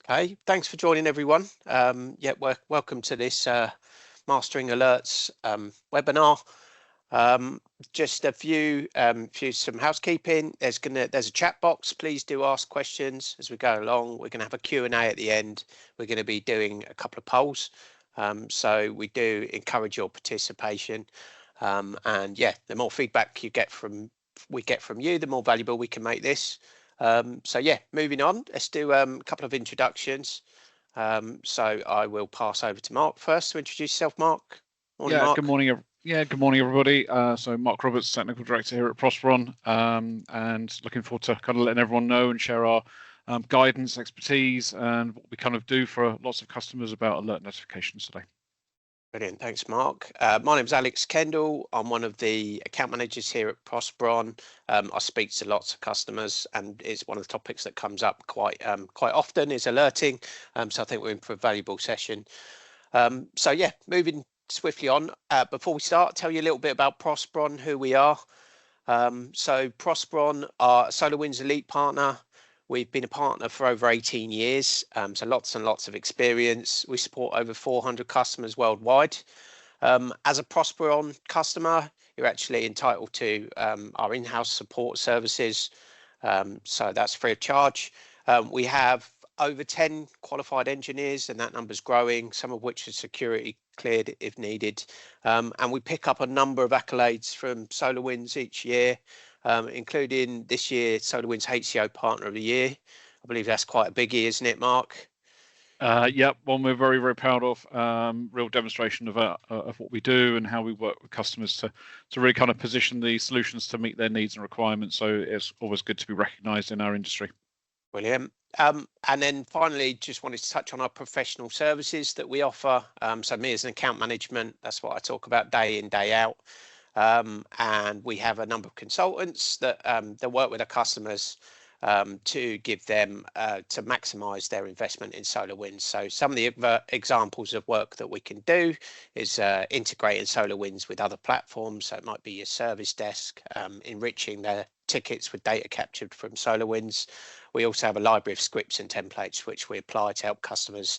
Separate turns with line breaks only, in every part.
Hey, thanks for joining everyone. Welcome to this Mastering Alerts webinar. Just a few some housekeeping. There's a chat box. Please do ask questions as we go along. We're gonna have a Q&A at the end. We're gonna be doing a couple of polls. So we do encourage your participation. And yeah, the more feedback we get from you, the more valuable we can make this. So yeah, moving on, let's do a couple of introductions. So I will pass over to Mark first to introduce yourself, Mark.
Morning, Mark. Good morning. Good morning, everybody. So Mark Roberts, Technical Director here at Prosperon, and looking forward to kind of letting everyone know and share our guidance, expertise, and what we kind of do for lots of customers about alert notifications today.
Brilliant, thanks, Mark. My name's Alex Kendall. I'm one of the account managers here at Prosperon. I speak to lots of customers, and it's one of the topics that comes up quite often is alerting. So I think we're in for a valuable session. So yeah, moving swiftly on. Before we start, tell you a little bit about Prosperon, who we are. So Prosperon are SolarWinds Elite Partner. We've been a partner for over 18 years, so lots and lots of experience. We support over 400 customers worldwide. As a Prosperon customer, you're actually entitled to our in-house support services, so that's free of charge. We have over 10 qualified engineers, and that number's growing, some of which are security cleared if needed. And we pick up a number of accolades from SolarWinds each year. Including this year SolarWinds HCO Partner of the Year. I believe that's quite a biggie, isn't it, Mark?
Yep, one we're very, very proud of. Real demonstration of what we do and how we work with customers to really kind of position the solutions to meet their needs and requirements. So it's always good to be recognised in our industry.
Brilliant. And then finally, just wanted to touch on our professional services that we offer. So me as an account management, that's what I talk about day in, day out. And we have a number of consultants that work with our customers to give them to maximize their investment in SolarWinds. So some of the examples of work that we can do is integrating SolarWinds with other platforms. So it might be your service desk, enriching their tickets with data captured from SolarWinds. We also have a library of scripts and templates which we apply to help customers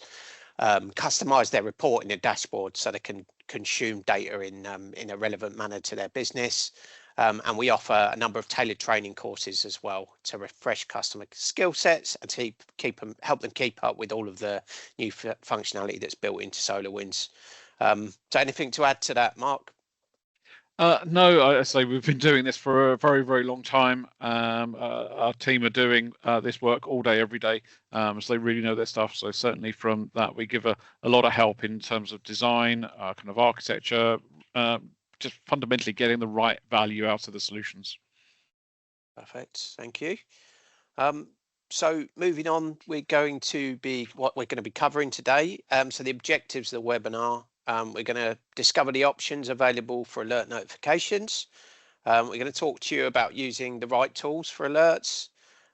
customize their report in a dashboard so they can consume data in a relevant manner to their business. And we offer a number of tailored training courses as well to refresh customer skill sets and to help them keep up with all of the new functionality that's built into SolarWinds. So anything to add to that, Mark?
No, I say we've been doing this for a very, very long time. Our team are doing this work all day, every day, so they really know their stuff. So certainly from that, we give a lot of help in terms of design, kind of architecture, just fundamentally getting the right value out of the solutions.
Perfect, thank you. So moving on, what we're going to be covering today. So the objectives of the webinar. We're going to discover the options available for alert notifications. We're going to talk to you about using the right tools for alerts,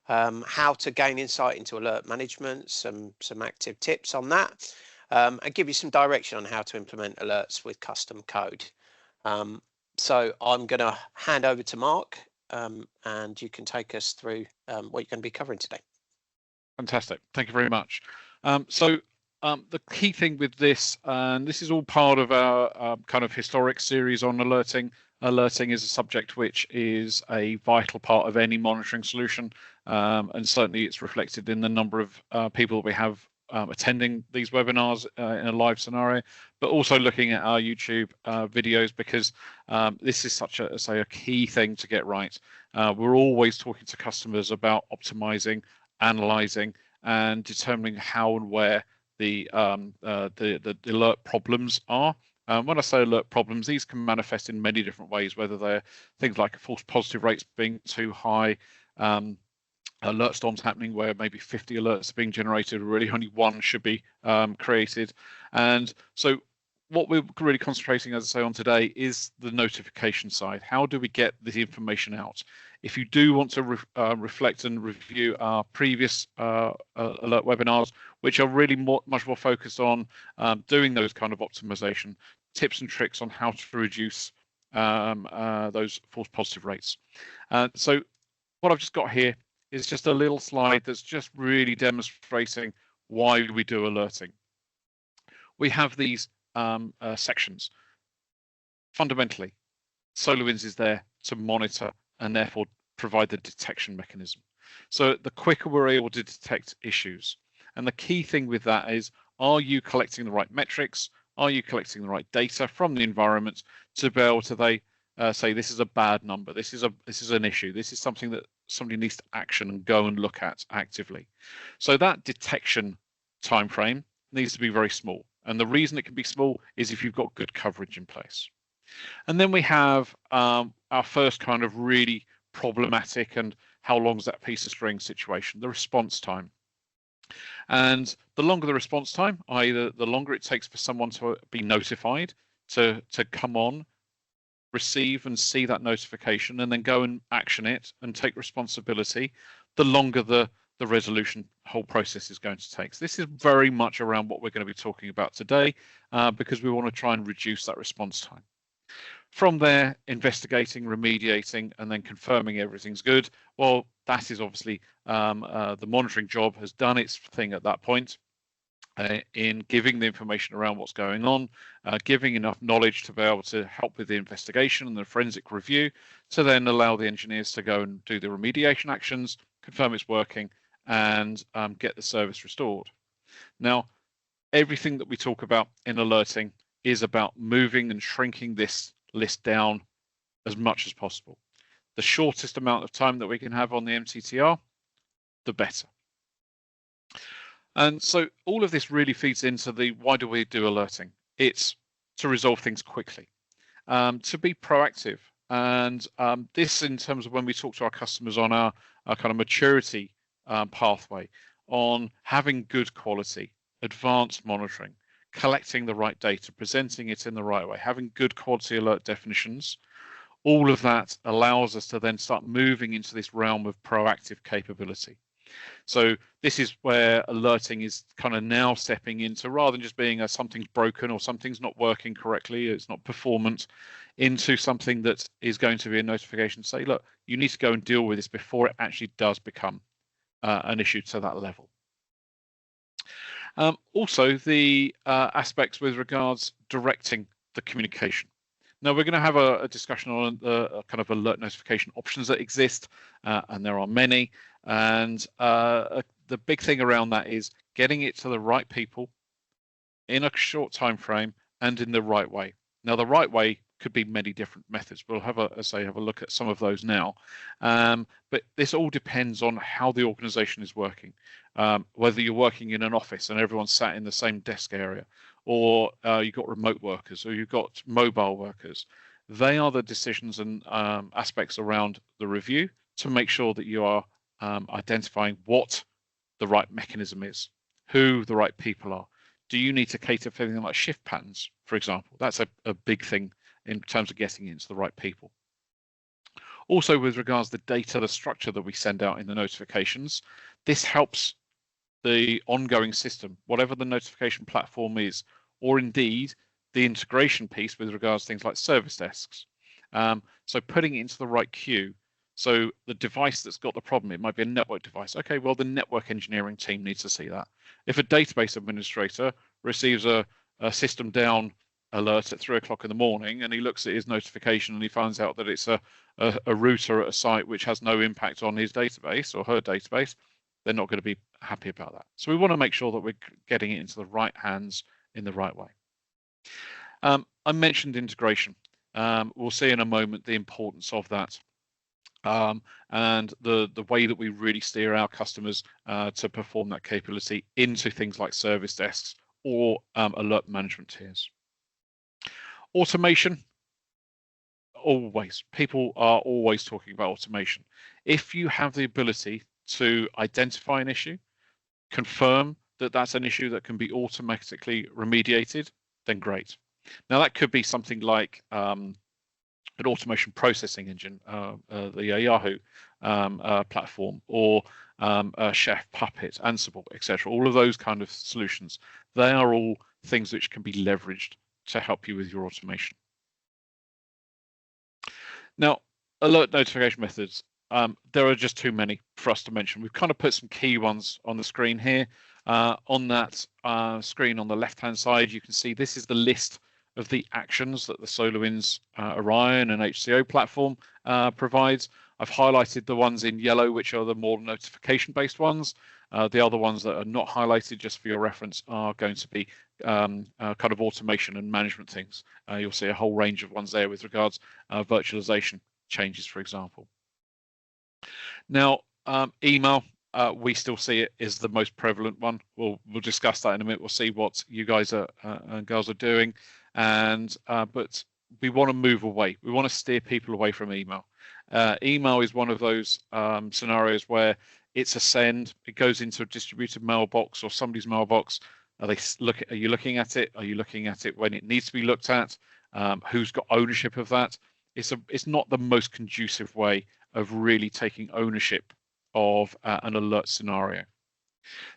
how to gain insight into alert management, some active tips on that, and give you some direction on how to implement alerts with custom code. So I'm going to hand over to Mark, and you can take us through what you're going to be covering today.
Fantastic. Thank you very much. The key thing with this, and this is all part of our kind of historic series on alerting. Alerting is a subject which is a vital part of any monitoring solution, and certainly it's reflected in the number of people we have attending these webinars in a live scenario, but also looking at our YouTube videos, because this is such a key thing to get right. We're always talking to customers about optimizing, analyzing, and determining how and where the alert problems are. When I say alert problems, these can manifest in many different ways, whether they're things like false positive rates being too high, alert storms happening where maybe 50 alerts are being generated, really only one should be created. And so what we're really concentrating, as I say, on today is the notification side. How do we get this information out? If you do want to reflect and review our previous alert webinars, which are really much more focused on doing those kind of optimization, tips and tricks on how to reduce those false positive rates. So what I've just got here is just a little slide that's just really demonstrating why we do alerting. We have these sections. Fundamentally, SolarWinds is there to monitor and therefore provide the detection mechanism. So the quicker we're able to detect issues. And the key thing with that is, are you collecting the right metrics? Are you collecting the right data from the environment to be able to say this is a bad number, this is an issue, this is something that somebody needs to action and go and look at actively. So that detection time frame needs to be very small. And the reason it can be small is if you've got good coverage in place. And then we have our first kind of really problematic and how long is that piece of string situation, the response time. And the longer the response time, i.e. the longer it takes for someone to be notified, to come on, receive and see that notification and then go and action it and take responsibility, the longer the resolution whole process is going to take. So this is very much around what we're going to be talking about today, because we want to try and reduce that response time. From there, investigating, remediating, and then confirming everything's good. Well, that is obviously the monitoring job has done its thing at that point in giving the information around what's going on, giving enough knowledge to be able to help with the investigation and the forensic review, to then allow the engineers to go and do the remediation actions, confirm it's working, and get the service restored. Now, everything that we talk about in alerting is about moving and shrinking this list down as much as possible. The shortest amount of time that we can have on the MTTR, the better. And so all of this really feeds into the why do we do alerting? It's to resolve things quickly, to be proactive. And this, in terms of when we talk to our customers on our kind of maturity pathway, on having good quality, advanced monitoring, collecting the right data, presenting it in the right way, having good quality alert definitions, all of that allows us to then start moving into this realm of proactive capability. So this is where alerting is kind of now stepping into, rather than just being something's broken or something's not working correctly, it's not performant, into something that is going to be a notification to say, look, you need to go and deal with this before it actually does become an issue to that level. Also, the aspects with regards directing the communication. Now, we're going to have a discussion on the kind of alert notification options that exist, and there are many. And the big thing around that is getting it to the right people in a short time frame and in the right way. Now, the right way could be many different methods. We'll have a look at some of those now. But this all depends on how the organization is working. Whether you're working in an office and everyone's sat in the same desk area, or you've got remote workers, or you've got mobile workers. They are the decisions and aspects around the review to make sure that you are identifying what the right mechanism is, who the right people are. Do you need to cater for anything like shift patterns, for example? That's a big thing in terms of getting into the right people. Also, with regards to the data, the structure that we send out in the notifications, this helps the ongoing system, whatever the notification platform is, or indeed the integration piece with regards to things like service desks. So putting it into the right queue. So the device that's got the problem, it might be a network device. Okay, well, the network engineering team needs to see that. If a database administrator receives a system down alert at 3 o'clock in the morning and he looks at his notification and he finds out that it's a router at a site which has no impact on his database or her database, they're not going to be happy about that. So we want to make sure that we're getting it into the right hands in the right way. I mentioned integration. We'll see in a moment the importance of that. And the way that we really steer our customers to perform that capability into things like service desks or alert management tiers. Automation, always. People are always talking about automation. If you have the ability to identify an issue, confirm that that's an issue that can be automatically remediated, then great. Now that could be something like an automation processing engine, the Yahoo platform, or Chef, Puppet, Ansible, etc. All of those kind of solutions, they are all things which can be leveraged to help you with your automation. Now, alert notification methods, there are just too many for us to mention. We've kind of put some key ones on the screen here. On that screen on the left-hand side, you can see this is the list of the actions that the SolarWinds Orion and HCO platform provides. I've highlighted the ones in yellow, which are the more notification-based ones. The other ones that are not highlighted, just for your reference, are going to be kind of automation and management things. You'll see a whole range of ones there with regards virtualization changes, for example. Now, email, we still see it is the most prevalent one. We'll discuss that in a minute. We'll see what you guys and girls are doing, and but we want to move away. We want to steer people away from email. Email is one of those scenarios where it's a send. It goes into a distributed mailbox or somebody's mailbox. Are you looking at it? Are you looking at it when it needs to be looked at? Who's got ownership of that? It's not the most conducive way of really taking ownership of an alert scenario.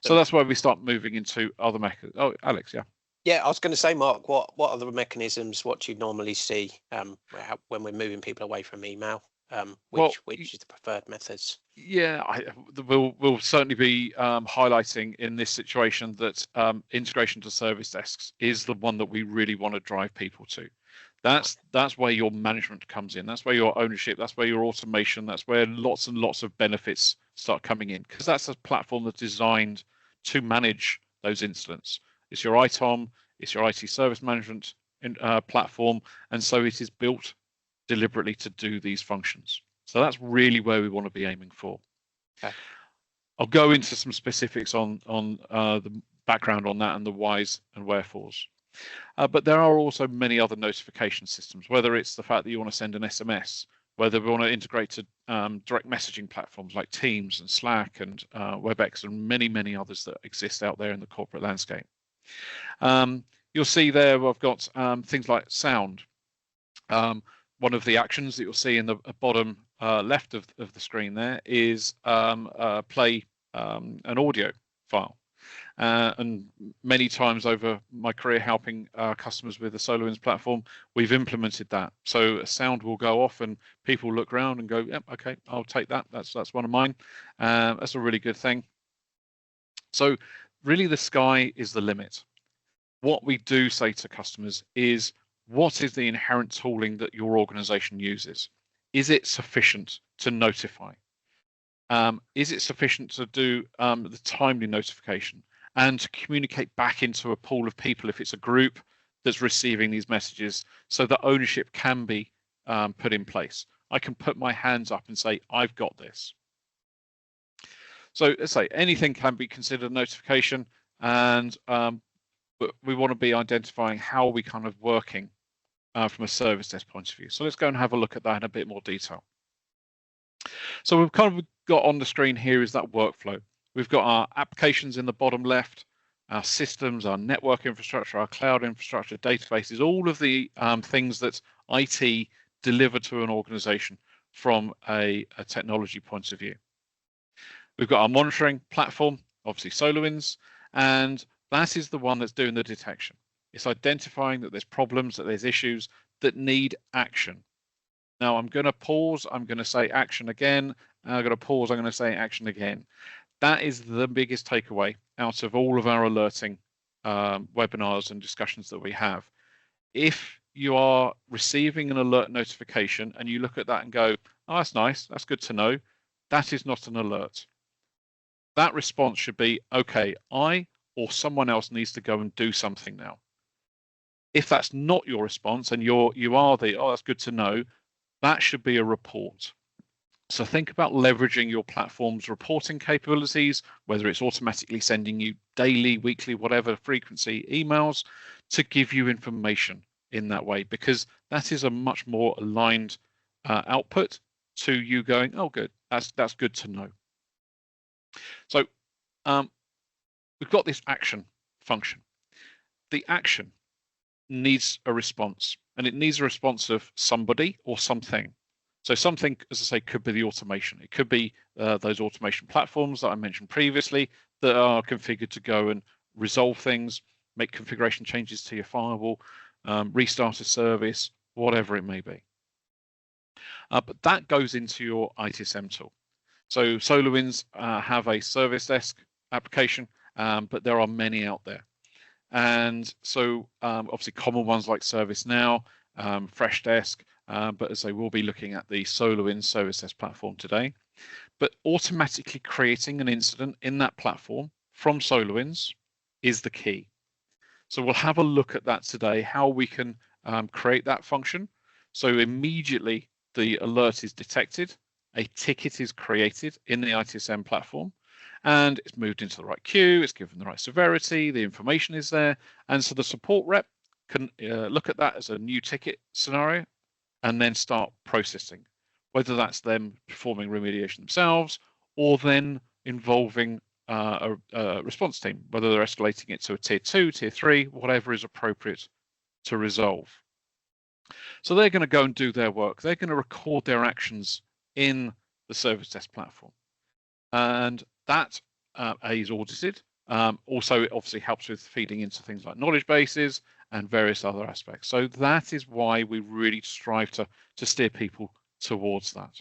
So that's why we start moving into other mechanisms. Oh, Alex, yeah.
Yeah, I was going to say, Mark, what are the mechanisms, what do you normally see when we're moving people away from email? Which is the preferred methods?
Yeah, we'll certainly be highlighting in this situation that integration to service desks is the one that we really want to drive people to. That's where your management comes in. That's where your ownership. That's where your automation. That's where lots and lots of benefits start coming in, because that's a platform that's designed to manage those incidents. It's your ITOM. It's your IT service management platform, and so it is built deliberately to do these functions. So that's really where we want to be aiming for.
Okay.
I'll go into some specifics on the background on that and the whys and wherefores. But there are also many other notification systems, whether it's the fact that you want to send an SMS, whether we want to integrate to direct messaging platforms like Teams and Slack and WebEx and many, many others that exist out there in the corporate landscape. You'll see there I've got things like sound. One of the actions that you'll see in the bottom left of the screen there is play an audio file. And many times over my career helping customers with the SolarWinds platform, we've implemented that. So a sound will go off and people look around and go, yep, okay, I'll take that. That's one of mine. That's a really good thing. So really the sky is the limit. What we do say to customers is, what is the inherent tooling that your organization uses? Is it sufficient to notify? Is it sufficient to do the timely notification and to communicate back into a pool of people if it's a group that's receiving these messages, so that ownership can be put in place? I can put my hands up and say, I've got this. So let's say anything can be considered a notification, and but we want to be identifying how we kind of working from a service desk point of view. So let's go and have a look at that in a bit more detail. So we've kind of got on the screen here is that workflow. We've got our applications in the bottom left, our systems, our network infrastructure, our cloud infrastructure, databases, all of the things that IT deliver to an organization from a technology point of view. We've got our monitoring platform, obviously SolarWinds, and that is the one that's doing the detection. It's identifying that there's problems, that there's issues that need action. Now I'm going to pause, I'm going to say action again, I'm going to pause, I'm going to say action again. That is the biggest takeaway out of all of our alerting webinars and discussions that we have. If you are receiving an alert notification and you look at that and go, oh, that's nice, that's good to know, that is not an alert. That response should be, okay, I or someone else needs to go and do something now. If that's not your response and you are the, oh, that's good to know, that should be a report. So think about leveraging your platform's reporting capabilities, whether it's automatically sending you daily, weekly, whatever frequency emails, to give you information in that way, because that is a much more aligned output to you going, oh, good, that's good to know. So we've got this action function. The action needs a response, and it needs a response of somebody or something. So something, as I say, could be the automation. It could be those automation platforms that I mentioned previously that are configured to go and resolve things, make configuration changes to your firewall, restart a service, whatever it may be. But that goes into your ITSM tool. So SolarWinds have a service desk application, but there are many out there. And so obviously common ones like ServiceNow, Freshdesk, but as I will be looking at the SolarWinds Service Desk platform today. But automatically creating an incident in that platform from SolarWinds is the key. So we'll have a look at that today, how we can create that function. So immediately the alert is detected, a ticket is created in the ITSM platform, and it's moved into the right queue, it's given the right severity, the information is there, and so the support rep can look at that as a new ticket scenario and then start processing, whether that's them performing remediation themselves or then involving a response team, whether they're escalating it to a tier 2, tier 3, whatever is appropriate to resolve. So they're going to go and do their work. They're going to record their actions in the Service Desk platform. And that is audited. Also, it obviously helps with feeding into things like knowledge bases and various other aspects. So that is why we really strive to steer people towards that.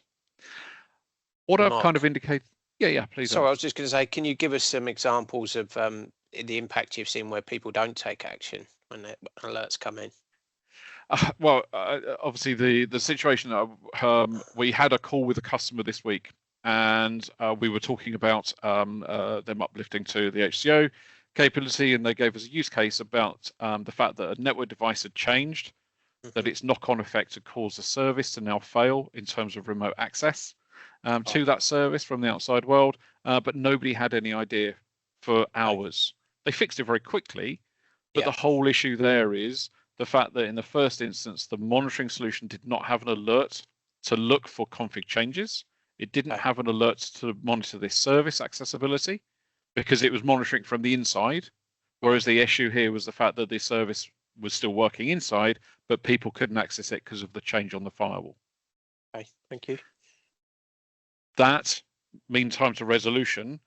What I've kind of indicated, yeah, please.
Sorry, I was just going to say, can you give us some examples of the impact you've seen where people don't take action when the alerts come in?
Well, obviously the situation, we had a call with a customer this week, and we were talking about them uplifting to the HCO capability, and they gave us a use case about the fact that a network device had changed, that its knock-on effect had caused the service to now fail in terms of remote access to that service from the outside world, but nobody had any idea for hours. They fixed it very quickly, but the whole issue there is the fact that in the first instance, the monitoring solution did not have an alert to look for config changes. It didn't have an alert to monitor this service accessibility because it was monitoring from the inside, whereas the issue here was the fact that the service was still working inside, but people couldn't access it because of the change on the firewall.
Okay, thank you.
That mean time to resolution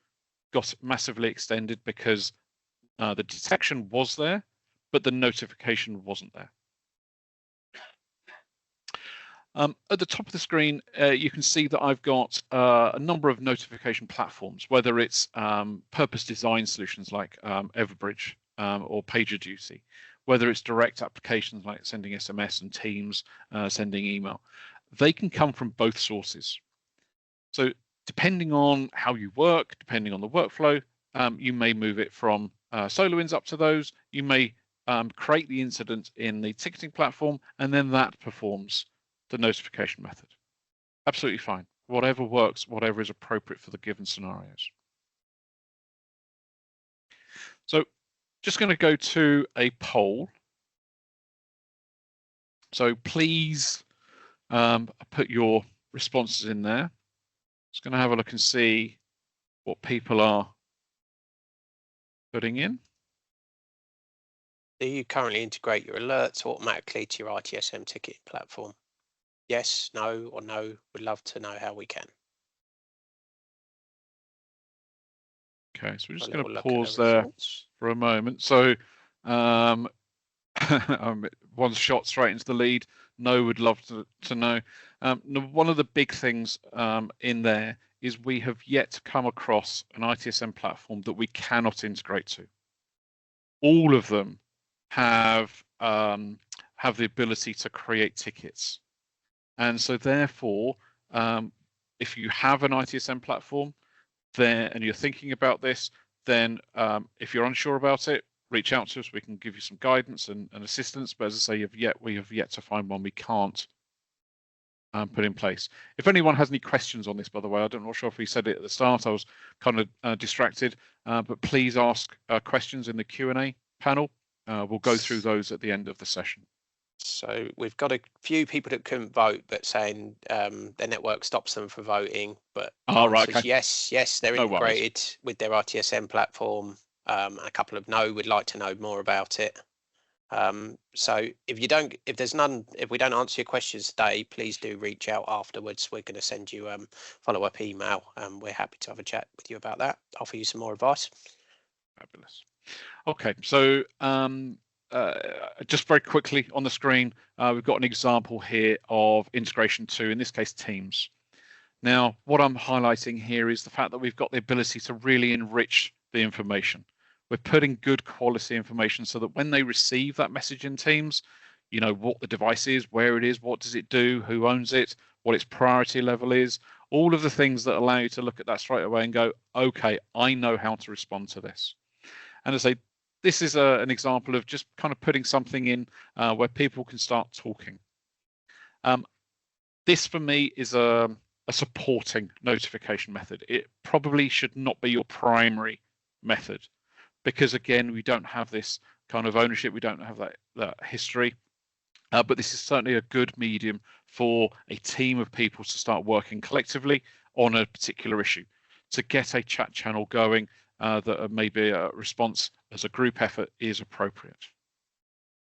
got massively extended because the detection was there, but the notification wasn't there. At the top of the screen, you can see that I've got a number of notification platforms, whether it's purpose design solutions like Everbridge or PagerDuty, whether it's direct applications like sending SMS and Teams, sending email. They can come from both sources. So depending on how you work, depending on the workflow, you may move it from SolarWinds up to those. You may create the incident in the ticketing platform, and then that performs the notification method. Absolutely fine. Whatever works, whatever is appropriate for the given scenarios. So just going to go to a poll. So please put your responses in there. Just going to have a look and see what people are putting in.
Do you currently integrate your alerts automatically to your ITSM ticketing platform? Yes, no, or no. We'd love to know how we can.
Okay, so we're just going to pause there for a moment. So one shot straight into the lead. No, would love to know. One of the big things in there is we have yet to come across an ITSM platform that we cannot integrate to. All of them have the ability to create tickets, and so therefore, if you have an ITSM platform there and you're thinking about this, then if you're unsure about it, reach out to us. We can give you some guidance and assistance. But as I say, we have yet to find one we can't put in place. If anyone has any questions on this, by the way, I'm not sure if we said it at the start. I was kind of distracted, but please ask questions in the Q&A panel. We'll go through those at the end of the session.
So we've got a few people that couldn't vote, but saying their network stops them from voting. But
right, okay.
Yes, they're integrated with their ITSM platform. A couple of no, would like to know more about it. So if we don't answer your questions today, please do reach out afterwards. We're going to send you follow-up email, and we're happy to have a chat with you about that. Offer you some more advice.
Fabulous. Okay, so just very quickly on the screen, we've got an example here of integration to, in this case, Teams. Now, what I'm highlighting here is the fact that we've got the ability to really enrich the information. We're putting good quality information so that when they receive that message in Teams, you know what the device is, where it is, what does it do, who owns it, what its priority level is, all of the things that allow you to look at that straight away and go, okay, I know how to respond to this. And I say, this is an example of just kind of putting something in where people can start talking. This for me is a supporting notification method. It probably should not be your primary method because, again, we don't have this kind of ownership. We don't have that history. But this is certainly a good medium for a team of people to start working collectively on a particular issue, to get a chat channel going that maybe a response as a group effort is appropriate.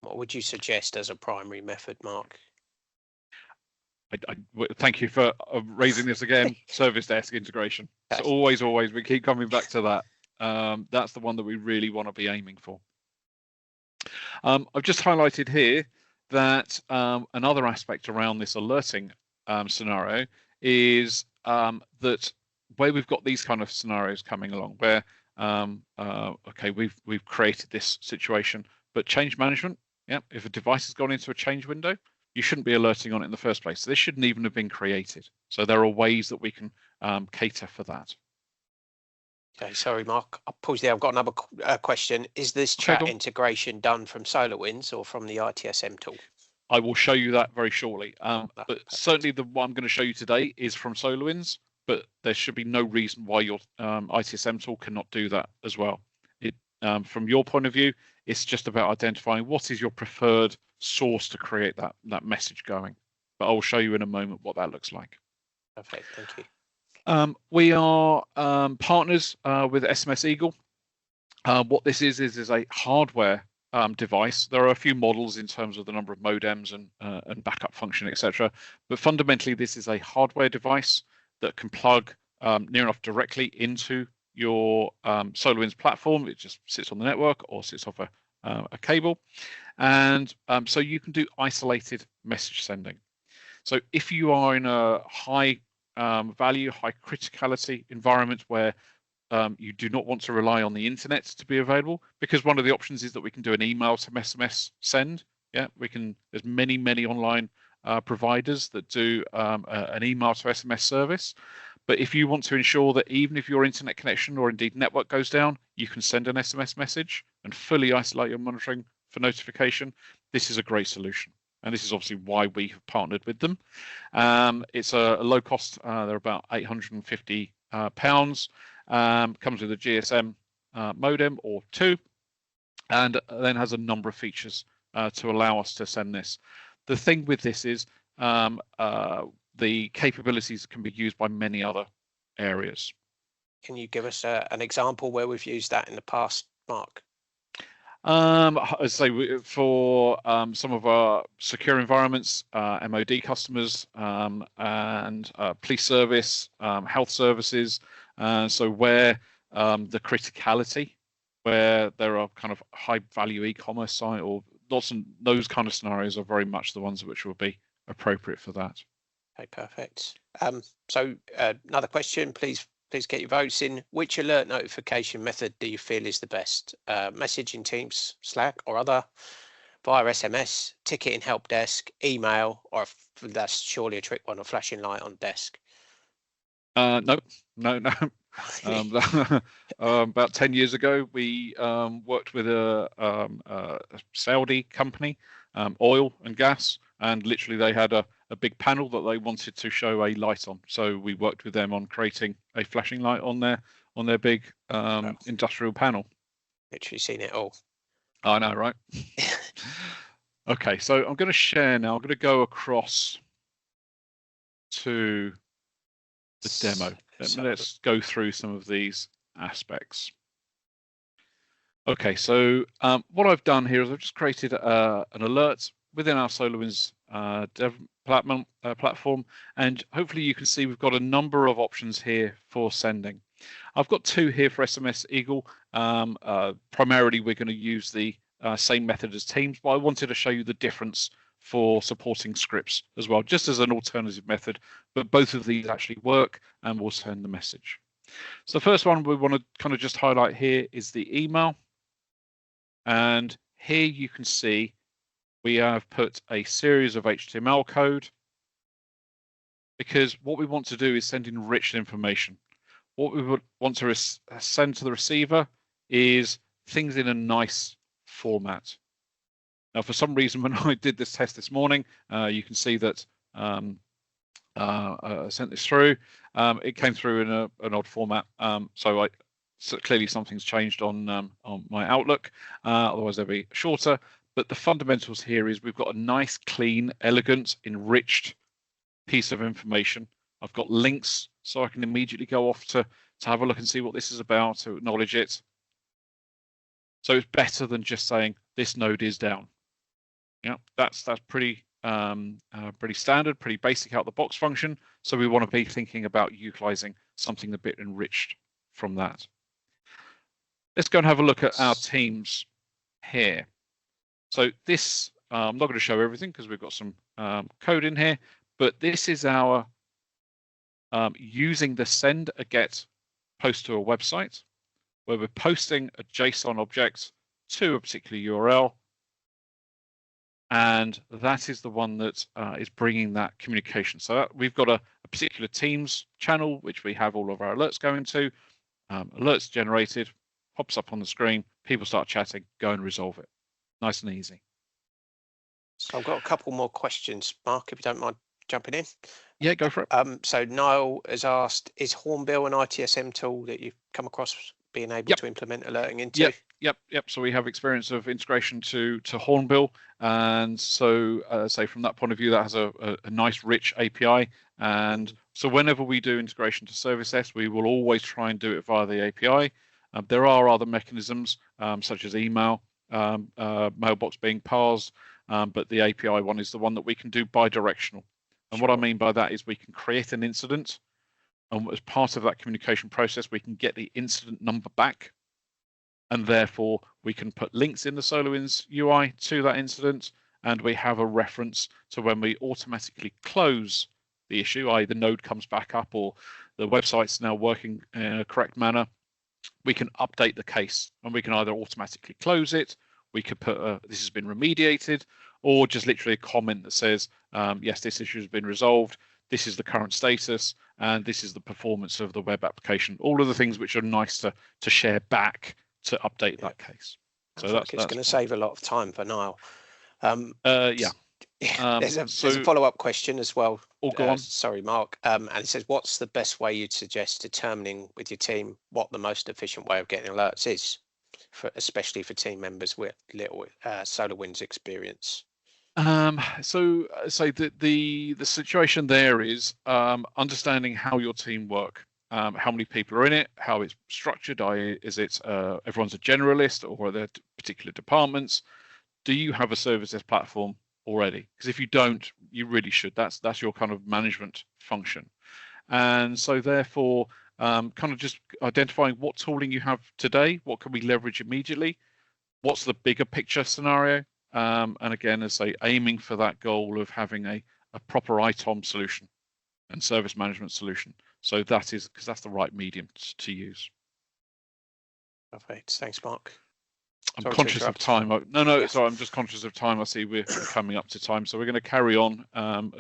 What would you suggest as a primary method, Mark?
Thank you for raising this again. Service desk integration. So always, we keep coming back to that. That's the one that we really want to be aiming for. I've just highlighted here that another aspect around this alerting scenario is that where we've got these kind of scenarios coming along, where okay, we've created this situation, but change management, yeah, if a device has gone into a change window, you shouldn't be alerting on it in the first place. So this shouldn't even have been created. So there are ways that we can cater for that.
Okay, sorry, Mark. I'll pause there. I've got another question. Is this chat integration done from SolarWinds or from the ITSM tool?
I will show you that very shortly. But certainly the one I'm going to show you today is from SolarWinds, but there should be no reason why your ITSM tool cannot do that as well. From your point of view, it's just about identifying what is your preferred source to create that message going. But I'll show you in a moment what that looks like.
Perfect, thank you.
We are partners with SMSEagle. What this is a hardware device. There are a few models in terms of the number of modems and backup function, etc. But fundamentally, this is a hardware device that can plug near enough directly into your SolarWinds platform. It just sits on the network or sits off a cable. And so you can do isolated message sending. So if you are in a high value, high criticality environment where you do not want to rely on the internet to be available, because one of the options is that we can do an email to SMS send. Yeah, we can. There's many online providers that do an email to SMS service. But if you want to ensure that even if your internet connection or indeed network goes down, you can send an SMS message and fully isolate your monitoring for notification, this is a great solution. And this is obviously why we have partnered with them. It's a low cost. They're about £850. Comes with a GSM modem or two, and then has a number of features to allow us to send this. The thing with this is the capabilities can be used by many other areas.
Can you give us an example where we've used that in the past, Mark?
I'd say for some of our secure environments, MOD customers, and police service, health services. So where the criticality, where there are kind of high value e-commerce site or lots of those kind of scenarios are very much the ones which will be appropriate for that.
Okay, perfect. So another question, please get your votes in. Which alert notification method do you feel is the best? Message in Teams, Slack or other, via SMS, ticket in help desk, email, or that's surely a trick one, a flashing light on desk?
No. About 10 years ago, we worked with a Saudi company, oil and gas, and literally they had a big panel that they wanted to show a light on. So we worked with them on creating a flashing light on their big industrial panel.
Literally seen it all.
I know, right? Okay, so I'm going to share now. I'm going to go across to the demo. Let's go through some of these aspects. Okay, so what I've done here is I've just created an alert within our SolarWinds dev platform, and hopefully you can see we've got a number of options here for sending. I've got two here for SMSEagle. Primarily, we're going to use the same method as Teams, but I wanted to show you the difference for supporting scripts as well, just as an alternative method, but both of these actually work and will send the message. So the first one we want to kind of just highlight here is the email. And here you can see we have put a series of HTML code, because what we want to do is send enriched information. What we would want to send to the receiver is things in a nice format. Now, for some reason, when I did this test this morning, you can see that I sent this through. It came through in an odd format. So clearly something's changed on my Outlook. Otherwise, they'll be shorter. But the fundamentals here is we've got a nice, clean, elegant, enriched piece of information. I've got links, so I can immediately go off to have a look and see what this is about, to acknowledge it. So it's better than just saying this node is down. Yeah, that's pretty pretty standard, pretty basic out the box function. So we want to be thinking about utilizing something a bit enriched from that. Let's go and have a look at our teams here. So this, I'm not going to show everything because we've got some code in here, but this is our using the send a get post to a website, where we're posting a JSON object to a particular URL. And that is the one that is bringing that communication. So we've got a particular Teams channel, which we have all of our alerts going to. Alerts generated, pops up on the screen, people start chatting, go and resolve it. Nice and easy.
So I've got a couple more questions, Mark, if you don't mind jumping in.
Yeah, go for it.
So Niall has asked, is Hornbill an ITSM tool that you've come across being able to implement alerting into?
Yep. So we have experience of integration to Hornbill, and so say from that point of view, that has a nice rich API. And so whenever we do integration to Service S, we will always try and do it via the API. There are other mechanisms such as email, mailbox being parsed, but the API one is the one that we can do bi-directional. And what I mean by that is we can create an incident, and as part of that communication process, we can get the incident number back. And therefore, we can put links in the SolarWinds UI to that incident, and we have a reference to when we automatically close the issue, i.e. the node comes back up or the website's now working in a correct manner. We can update the case, and we can either automatically close it, we could put this has been remediated, or just literally a comment that says, yes, this issue has been resolved, this is the current status, and this is the performance of the web application. All of the things which are nice to share back to update that case. So
that's going to save a lot of time for Niall.
Yeah.
There's a follow-up question as well.
Go on.
Sorry, Mark. And it says, what's the best way you'd suggest determining with your team what the most efficient way of getting alerts is, especially for team members with little SolarWinds experience?
So the situation there is understanding how your team work. How many people are in it, how it's structured, is it everyone's a generalist, or are there particular departments? Do you have a services platform already? Because if you don't, you really should. That's your kind of management function. And so therefore, kind of just identifying what tooling you have today, what can we leverage immediately, what's the bigger picture scenario, and again, as I say, aiming for that goal of having a proper ITOM solution and service management solution. So that is because that's the right medium to use.
Perfect. Thanks, Mark.
I'm conscious of time. Yes. Sorry, I'm just conscious of time. I see we're coming up to time, so we're going to carry on,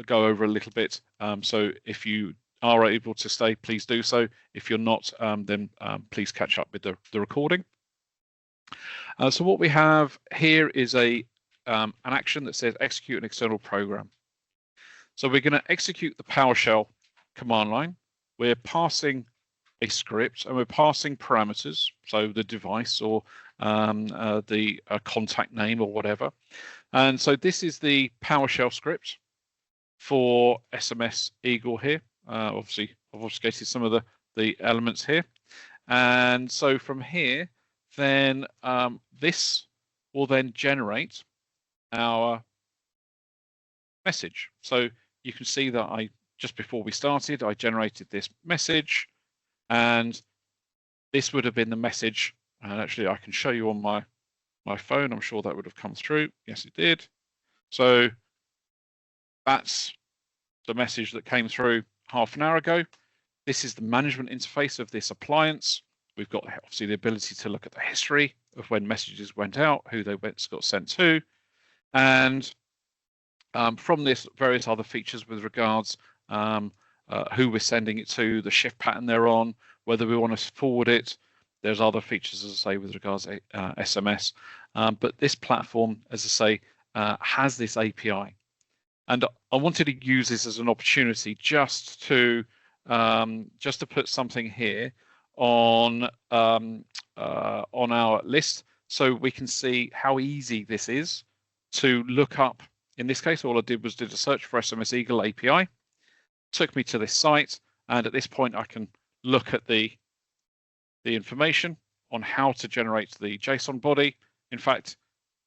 go over a little bit. So if you are able to stay, please do so. If you're not, then please catch up with the recording. So what we have here is an action that says execute an external program. So we're going to execute the PowerShell command line. We're passing a script and we're passing parameters, so the device or the contact name or whatever. And so this is the PowerShell script for SMSEagle here. Obviously, I've obfuscated some of the elements here. And so from here, then this will then generate our message. So you can see that just before we started, I generated this message, and this would have been the message. And actually, I can show you on my phone. I'm sure that would have come through. Yes, it did. So that's the message that came through half an hour ago. This is the management interface of this appliance. We've got obviously the ability to look at the history of when messages went out, who they got sent to, and from this, various other features with regards who we're sending it to, the shift pattern they're on, whether we want to forward it. There's other features, as I say, with regards to SMS. But this platform, as I say, has this API. And I wanted to use this as an opportunity just to put something here on our list so we can see how easy this is to look up. In this case, all I did was did a search for SMSEagle API, took me to this site, and at this point I can look at the information on how to generate the JSON body. In fact,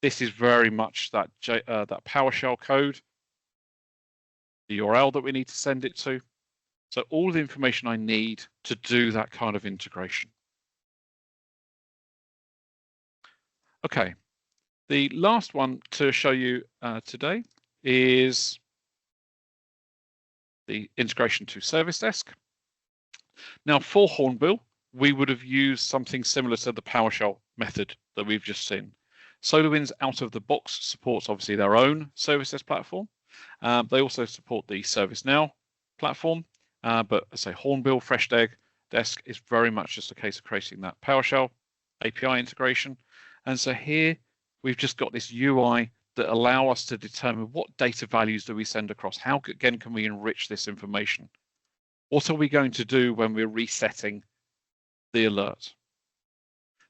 this is very much that that PowerShell code, the URL that we need to send it to. So all the information I need to do that kind of integration. Okay, the last one to show you today is the integration to Service Desk. Now for Hornbill, we would have used something similar to the PowerShell method that we've just seen. SolarWinds out of the box supports obviously their own Service Desk platform. They also support the ServiceNow platform, but as I say, Hornbill Freshdesk is very much just a case of creating that PowerShell API integration. And so here we've just got this UI that allow us to determine what data values do we send across. How again can we enrich this information? What are we going to do when we're resetting the alert?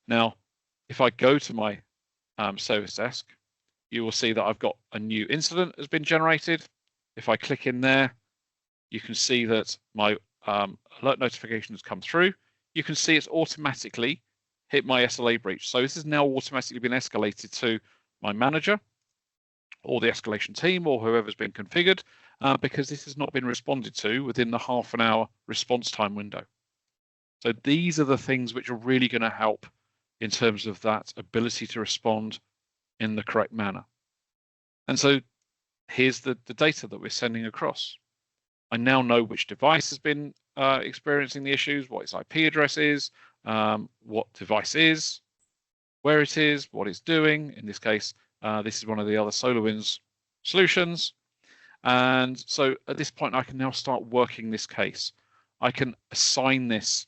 Now, if I go to my Service Desk, you will see that I've got a new incident has been generated. If I click in there, you can see that my alert notification has come through. You can see it's automatically hit my SLA breach. So this has now automatically been escalated to my manager or the escalation team or whoever's been configured because this has not been responded to within the half an hour response time window. So these are the things which are really going to help in terms of that ability to respond in the correct manner. And so here's the data that we're sending across. I now know which device has been experiencing the issues, what its IP address is, what device is, where it is, what it's doing. In this case, this is one of the other SolarWinds solutions. And so at this point, I can now start working this case. I can assign this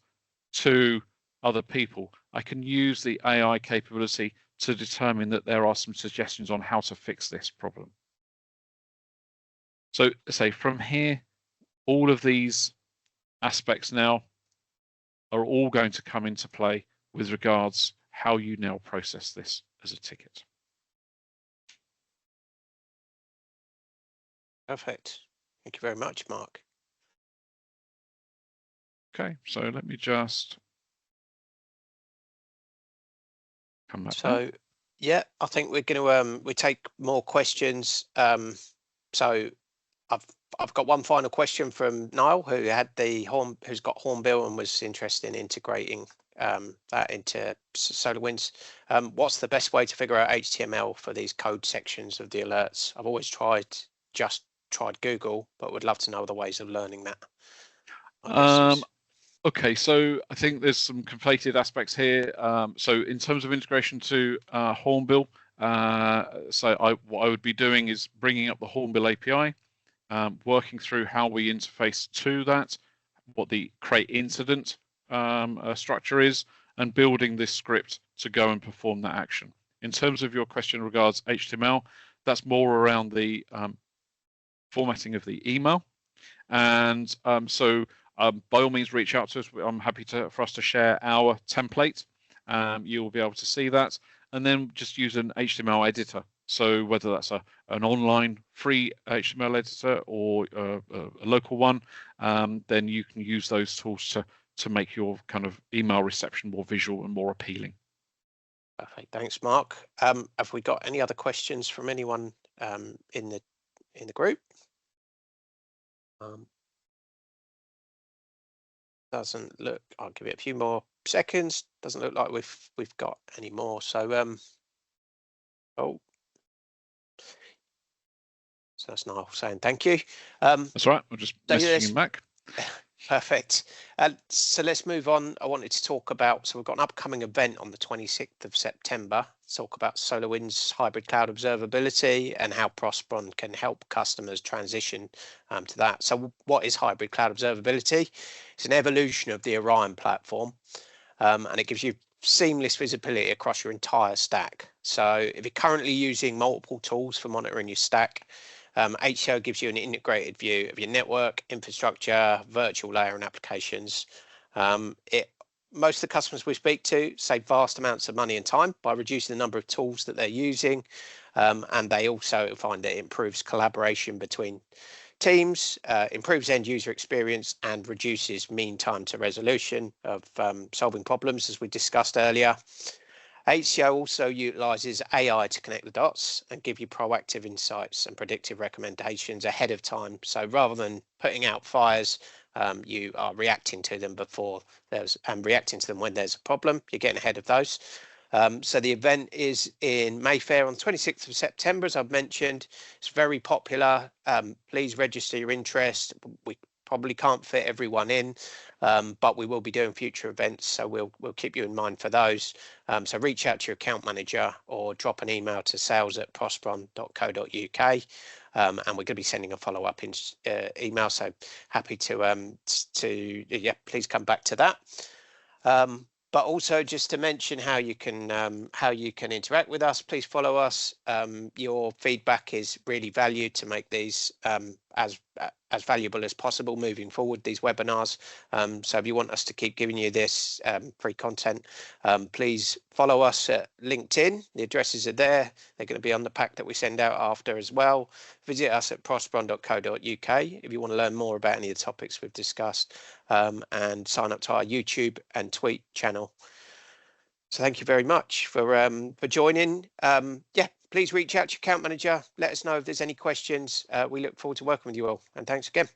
to other people. I can use the AI capability to determine that there are some suggestions on how to fix this problem. So say from here, all of these aspects now are all going to come into play with regards how you now process this as a ticket.
Perfect. Thank you very much, Mark.
Okay, so let me just come back.
So, yeah, I think we're going to we take more questions. So I've got one final question from Niall, who had who's got Hornbill and was interested in integrating that into SolarWinds. What's the best way to figure out HTML for these code sections of the alerts? I've always tried Google, but would love to know other ways of learning that.
Okay, so I think there's some conflated aspects here. So in terms of integration to Hornbill, what I would be doing is bringing up the Hornbill API, working through how we interface to that, what the create incident structure is, and building this script to go and perform that action. In terms of your question regards HTML, that's more around the formatting of the email. And by all means, reach out to us. I'm happy for us to share our template. You will be able to see that, and then just use an HTML editor. So whether that's an online free HTML editor or a local one, then you can use those tools to make your kind of email reception more visual and more appealing.
Perfect. Thanks, Mark. Have we got any other questions from anyone in the group? Doesn't look. I'll give it a few more seconds. Doesn't look like we've got any more. So so that's Niall saying thank you.
That's all right. I'll just messaging him back.
Perfect. So let's move on. I wanted to talk about, so we've got an upcoming event on the 26th of September, talk about SolarWinds hybrid cloud observability and how Prosperon can help customers transition to that. So what is hybrid cloud observability? It's an evolution of the Orion platform, and it gives you seamless visibility across your entire stack. So if you're currently using multiple tools for monitoring your stack, HCO gives you an integrated view of your network, infrastructure, virtual layer and applications. Most of the customers we speak to save vast amounts of money and time by reducing the number of tools that they're using. And they also find that it improves collaboration between teams, improves end user experience and reduces mean time to resolution of solving problems, as we discussed earlier. HCO also utilizes AI to connect the dots and give you proactive insights and predictive recommendations ahead of time. So rather than putting out fires, you are reacting to them reacting to them when there's a problem. You're getting ahead of those. So the event is in Mayfair on 26th of September, as I've mentioned. It's very popular. Please register your interest. We probably can't fit everyone in, but we will be doing future events, so we'll keep you in mind for those. So reach out to your account manager or drop an email to sales@prosperon.co.uk, and we're going to be sending a follow-up email. So happy to please come back to that. But also just to mention how you can interact with us. Please follow us. Your feedback is really valued to make these as valuable as possible moving forward, these webinars. So if you want us to keep giving you this free content, please follow us at LinkedIn. The addresses are there. They're going to be on the pack that we send out after as well. Visit us at prosperon.co.uk if you want to learn more about any of the topics we've discussed, and sign up to our YouTube and tweet channel. So thank you very much for joining. Please reach out to your account manager. Let us know if there's any questions. We look forward to working with you all. And thanks again.